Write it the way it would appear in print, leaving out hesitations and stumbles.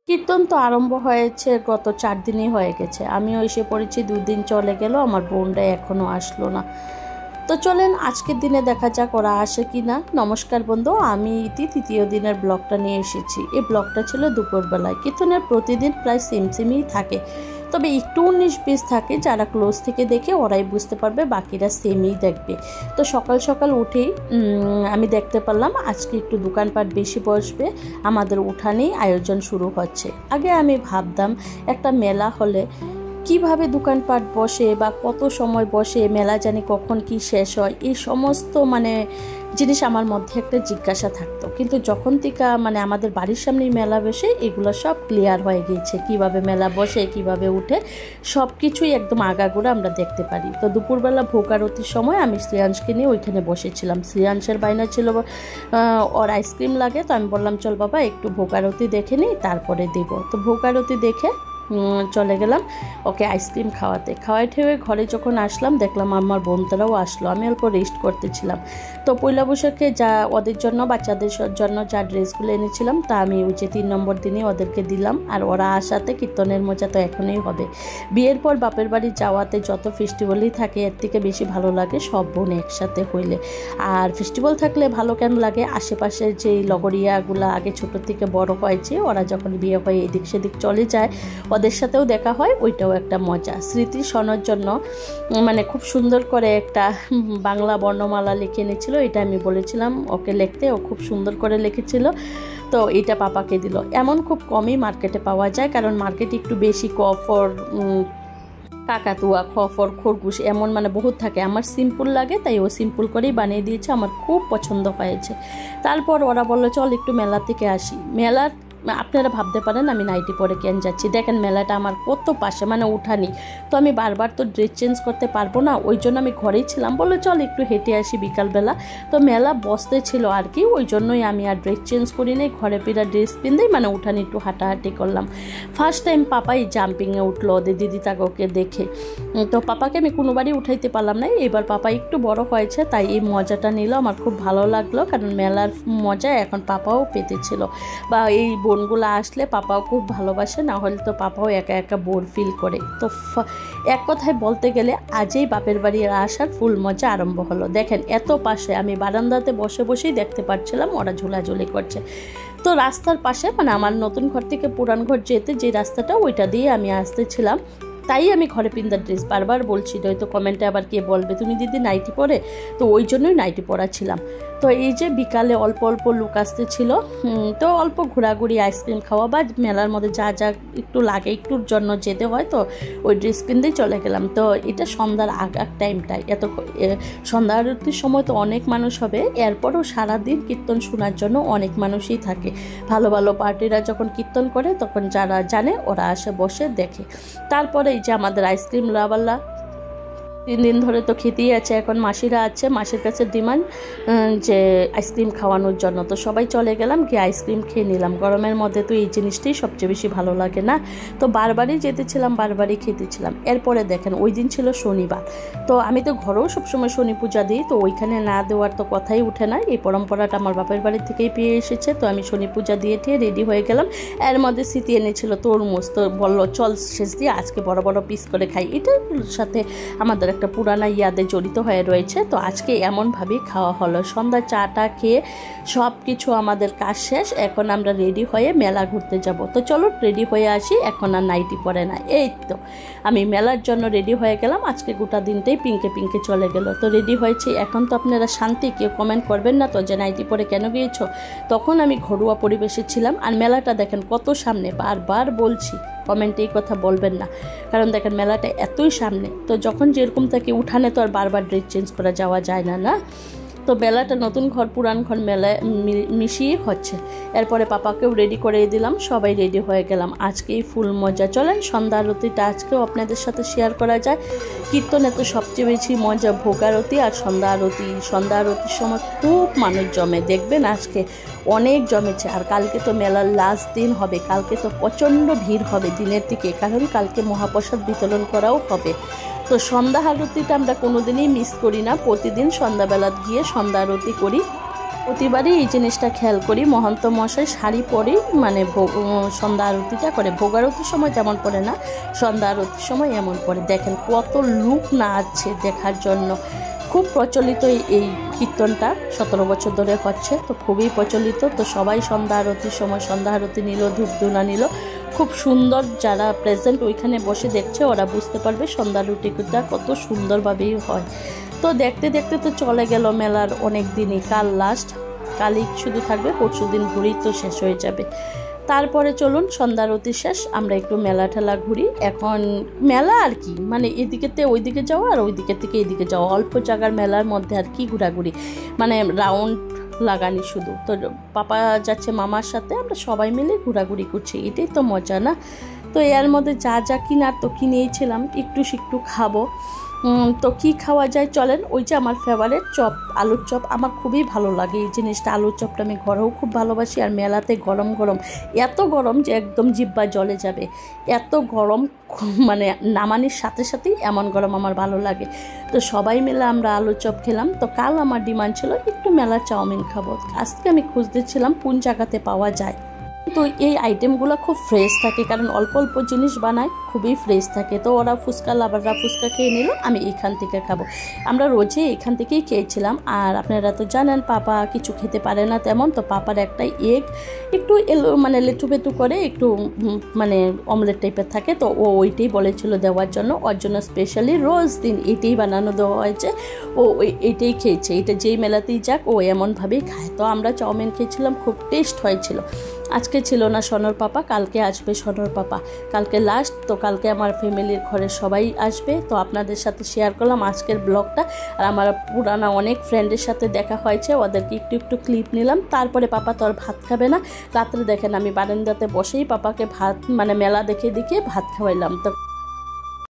কীর্তন তো আরম্ভ হয়েছে গত 4 দিনই হয়ে গেছে। আমিও এসে পড়েছি, 2 দিন চলে গেল, আমার বোনটা এখনও আসলো না। তো চলেন আজকের দিনে দেখা যাক ওরা আসে কি না। নমস্কার বন্ধু, আমি তৃতীয় দিনের ব্লগটা নিয়ে এসেছি। এই ব্লগটা ছিল দুপুরবেলায়। কীর্তনের প্রতিদিন প্রায় সেমই থাকে, তবে একটু 19-20 থাকে। যারা ক্লোজ থেকে দেখে ওরাই বুঝতে পারবে, বাকিরা সেমই দেখবে। তো সকাল সকাল উঠেই আমি দেখতে পারলাম আজকে একটু দোকানপাট বেশি বসবে, আমাদের উঠানেই আয়োজন শুরু হচ্ছে। আগে আমি ভাবতাম একটা মেলা হলে কিভাবে দোকানপাট বসে বা কত সময় বসে, মেলা জানি কখন কি শেষ হয়, এই সমস্ত জিনিস আমার মধ্যে একটা জিজ্ঞাসা থাকতো। কিন্তু যখন থেকে আমাদের বাড়ির সামনেই মেলা বসে, এগুলো সব ক্লিয়ার হয়ে গিয়েছে। কিভাবে মেলা বসে, কিভাবে উঠে, সব কিছুই একদম আগাগোড়া আমরা দেখতে পারি। তো দুপুরবেলা ভোগ আরতির সময় আমি শ্রেয়াংশকে নিয়ে ওইখানে বসেছিলাম। শ্রেয়াংশের বায়না ছিল ওর আইসক্রিম লাগে, তো আমি বললাম চল বাবা একটু ভোগ আরতি দেখে নিই, তারপরে দেব। তো ভোগ আরতি দেখে চলে গেলাম ওকে আইসক্রিম খাওয়াই ঠেয়ে ঘরে যখন আসলাম দেখলাম আমার বোনটারাও আসলো। আমি অল্প রেস্ট করতেছিলাম। তো পয়লা বৈশাখে যা ওদের জন্য, বাচ্চাদের জন্য যা ড্রেসগুলো এনেছিলাম, তা আমি ওই যে 3 নম্বর দিনে ওদেরকে দিলাম। আর ওরা আসাতে কীর্তনের মজা তো এখনই হবে। বিয়ের পর বাপের বাড়ি যাওয়াতে যত ফেস্টিভ্যালই থাকে, এর থেকে বেশি ভালো লাগে সব বোন একসাথে হইলে। আর ফেস্টিভ্যাল থাকলে ভালো কেন লাগে, আশেপাশের যেই লগরিয়াগুলো আগে ছোটো থেকে বড় হয়েছে, ওরা যখন বিয়ে হয়ে এদিক সেদিক চলে যায়, ওদের সাথেও দেখা হয়, ওইটাও একটা মজা। স্মৃতি শোনার জন্য খুব সুন্দর করে একটা বাংলা বর্ণমালা লিখে এনেছিল। এটা আমি বলেছিলাম ওকে লিখতে, ও খুব সুন্দর করে লিখেছিল। তো এটা পাপাকে দিল। এমন খুব কমই মার্কেটে পাওয়া যায়, কারণ মার্কেটে একটু বেশি কফর, কাকাতুয়া, খফর, খরগোশ এমন বহুত থাকে। আমার সিম্পল লাগে, তাই ও সিম্পল করেই বানিয়ে দিয়েছে, আমার খুব পছন্দ হয়েছে। তারপর ওরা বললো চল একটু মেলা থেকে আসি। মেলার আপনারা ভাবতে পারেন আমি নাইটি পরে কেন যাচ্ছি। দেখেন মেলাটা আমার কত পাশে, উঠানি। তো আমি বারবার তো ড্রেস চেঞ্জ করতে পারবো না, ওই জন্য আমি ঘরেই ছিলাম। বললো চল একটু হেঁটে আসি বিকালবেলা। তো মেলা বসতে ছিল আর কি, ওই জন্যই আমি আর ড্রেস চেঞ্জ করি নাই, ঘরে ফেরা ড্রেস পিনতেই উঠানি একটু হাঁটাহাঁটি করলাম। ফার্স্ট টাইম পাপাই জাম্পিংয়ে উঠলো ওদের দিদি তাকে দেখে। তো পাপাকে আমি কোনোবারই উঠাইতে পারলাম না, এবার পাপা একটু বড় হয়েছে তাই এই মজাটা নিল। আমার খুব ভালো লাগলো, কারণ মেলার মজা এখন পাপাও পেতেছিল। বা এই বোনগুলো আসলে পাপাও খুব ভালোবাসে, না হলে তো পাপাও একা একা বোর ফিল করে। তো এক কথায় বলতে গেলে আজই বাপের বাড়ি আসার ফুল মজা আরম্ভ হলো। দেখেন এত পাশে, আমি বারান্দাতে বসে বসেই দেখতে পাচ্ছিলাম ওরা ঝোলাঝুলি করছে। তো রাস্তার পাশে আমার নতুন ঘর থেকে পুরান ঘর যেতে যে রাস্তাটা, ওইটা দিয়ে আমি আসতেছিলাম। তাই আমি ঘরে পিন্দার ড্রেস বারবার বলছি, নয়তো কমেন্টে আবার কে বলবে তুমি দিদি নাইটি পরে, তো ওই জন্যই নাইটি পরা ছিলাম। তো এই যে বিকালে অল্প অল্প লোক আসতেছিল, তো অল্প ঘোরাঘুরি, আইসক্রিম খাওয়া বা মেলার মধ্যে যা যা একটু লাগে, একটুর জন্য যেতে হয়, তো ওই ড্রেস পিনতেই চলে গেলাম। তো এটা সন্ধ্যার আগার টাইমটাই, সন্ধ্যা আরতির সময় তো অনেক মানুষ হবে। এরপরও সারাদিন কীর্তন শোনার জন্য অনেক মানুষই থাকে। ভালো ভালো পার্টিরা যখন কীর্তন করে, তখন যারা জানে ওরা আসে বসে দেখে। তারপরে এই যে আমাদের আইসক্রিম লাভাররা 3 দিন ধরে তো খেতেই আছে। এখন মাসিরা আছে, মাসির কাছে ডিমান্ড যে আইসক্রিম খাওয়ানোর জন্য। তো সবাই চলে গেলাম, গিয়ে আইসক্রিম খেয়ে নিলাম। গরমের মধ্যে তো এই জিনিসটাই সবচেয়ে বেশি ভালো লাগে না। তো বারবারই যেতেছিলাম, বারবারই খেতেছিলাম। এরপরে দেখেন ওই দিন ছিল শনিবার। তো আমি তো ঘরেও সবসময় শনি পূজা দিই, তো ওইখানে না দেওয়ার তো কথাই উঠে না। এই পরম্পরাটা আমার বাপের বাড়ি থেকেই পেয়ে এসেছে। তো আমি শনি পূজা দিয়ে রেডি হয়ে গেলাম। এর মধ্যে স্মৃতি এনেছিল তরমুজ, তো বললো চল শেষ দিয়ে আজকে বড় বড় পিস করে খাই। এটার সাথে আমাদের একটা পুরানা ইয়াদে জড়িত হয়ে রয়েছে। তো আজকে এমনভাবেই খাওয়া হলো। সন্ধ্যা চাটা খেয়ে সব কিছু আমাদের কাজ শেষ। এখন আমরা রেডি হয়ে মেলা ঘুরতে যাব। তো চলো রেডি হয়ে আসি, এখন আর নাইটি পরে না। এই তো আমি মেলার জন্য রেডি হয়ে গেলাম। আজকে গোটা দিনটাই পিঙ্কে পিঙ্কে চলে গেল। তো রেডি হয়েছি, এখন তো আপনারা শান্তি, কেউ কমেন্ট করবেন না তো যে নাইটি পরে কেন গিয়েছো। তখন আমি ঘরোয়া পরিবেশে ছিলাম। আর মেলাটা দেখেন কত সামনে, বারবার বলছি কমেন্টে এই কথা বলবেন না, কারণ দেখেন মেলাটা এতই সামনে। তো যখন যেরকম থাকে উঠানে তো আর বারবার ড্রেস চেঞ্জ করা যাওয়া যায় না, না। তো মেলাটা নতুন ঘর পুরান ঘর মেলায় মিশিয়ে হচ্ছে। এরপরে পাপাকেও রেডি করে দিলাম, সবাই রেডি হয়ে গেলাম। আজকেই ফুল মজা। চলেন সন্ধ্যা আরতিটা আজকেও আপনাদের সাথে শেয়ার করা যায়। কীর্তনে তো সবচেয়ে বেশি মজা ভোগ আরতি আর সন্ধ্যা আরতি। সন্ধ্যা আরতির সময় খুব মানুষ জমে, দেখবেন আজকে অনেক জমেছে। আর কালকে তো মেলার লাস্ট দিন হবে, কালকে তো প্রচণ্ড ভিড় হবে দিনের দিকে, কারণ কালকে মহাপ্রসাদ বিতরণ করাও হবে। তো সন্ধ্যা আরতিটা আমরা কোনোদিনই মিস করি না, প্রতিদিন সন্ধ্যাবেলা গিয়ে সন্ধ্যা আরতি করি। প্রতিবারই এই জিনিসটা খেয়াল করি, মহন্ত মশাই শাড়ি পরেই মানে সন্ধ্যা আরতিটা করে। ভোগ আরতির সময় তেমন পরে না, সন্ধ্যা আরতির সময় এমন পরে। দেখেন কত লোক না আছে দেখার জন্য। খুব প্রচলিত এই কীর্তনটা, 17 বছর ধরে হচ্ছে, তো খুবই প্রচলিত। তো সবাই সন্ধ্যা আরতির সময় সন্ধ্যা আরতি নিল, ধূপধুনা নিল। খুব সুন্দর, যারা প্রেজেন্ট ওইখানে বসে দেখছে ওরা বুঝতে পারবে সন্ধ্যা আরতিটা কত সুন্দরভাবেই হয়। তো দেখতে দেখতে তো চলে গেল মেলার অনেক দিনই। কাল লাস্ট, কালই শুধু থাকবে, পরশু দিন ঘুরেই তো শেষ হয়ে যাবে। তারপরে চলুন সন্ধ্যা আরতি শেষ, আমরা একটু মেলা ঠেলা ঘুরি। এখন মেলা আর কি, মানে এদিকেতে ওইদিকে যাওয়া আর ওইদিকে থেকে এদিকে যাওয়া, অল্প জায়গার মেলার মধ্যে আর কি ঘোরাঘুরি, মানে রাউন্ড লাগানি শুধু। তো পাপা যাচ্ছে মামার সাথে, আমরা সবাই মিলে ঘোরাঘুরি করছি, এটাই তো মজা না। তো এর মধ্যে যা যা কিনার তো কিনেইছিলাম, একটু সিকটু খাবো। তো কি খাওয়া যায় চলেন। ওই যে আমার ফেভারিট চপ, আলুর চপ, আমার খুবই ভালো লাগে এই জিনিসটা। আলুর চপটা আমি ঘরেও খুব ভালোবাসি, আর মেলাতে গরম গরম, এত গরম যে একদম জিহ্বা জ্বলে যাবে, এত গরম, মানে নামানির সাথে সাথেই এমন গরম আমার ভালো লাগে। তো সবাই মিলে আমরা আলুর চপ খেলাম। তো কাল আমার ডিমান্ড ছিল একটু মেলার চাউমিন খাবো। আজকে আমি খুঁজতেছিলাম কোন জায়গাতে পাওয়া যায়। তো এই আইটেমগুলো খুব ফ্রেশ থাকে, কারণ অল্প অল্প জিনিস বানায়, খুবই ফ্রেশ থাকে। তো ওরা ফুচকা লাভাররা ফুচকা খেয়ে নিল, আমি এখান থেকে খাবো। আমরা রোজে এখান থেকেই খেয়েছিলাম। আর আপনারা তো জানেন পাপা কিছু খেতে পারে না তেমন, তো পাপার একটাই এগ একটু মানে লেটু পেটু করে একটু মানে অমলেট টাইপের থাকে, তো ও ওইটাই বলেছিল দেওয়ার জন্য। ওর জন্য স্পেশালি রোজ দিন এইটাই বানানো দেওয়া হয়েছে। ও এইটাই খেয়েছে, এটা যেই মেলাতেই যাক ও এমনভাবেই খায়। তো আমরা চাউমিন খেয়েছিলাম, খুব টেস্ট হয়েছিল। আজকে ছিল না সনর পাপা, কালকে আসবে সনর পাপা, কালকে লাস্ট। তো কালকে আমার ফ্যামিলির ঘরে সবাই আসবে। তো আপনাদের সাথে শেয়ার করলাম আজকের ব্লগটা। আর আমার পুরানা অনেক ফ্রেন্ডের সাথে দেখা হয়েছে, ওদেরকে একটু একটু ক্লিপ নিলাম। তারপরে পাপা তো আর ভাত খাবে না, রাত্রে দেখেন আমি বারান্দাতে বসেই পাপাকে ভাত মানে মেলা দেখে দেখে ভাত খাওয়াইলাম। তো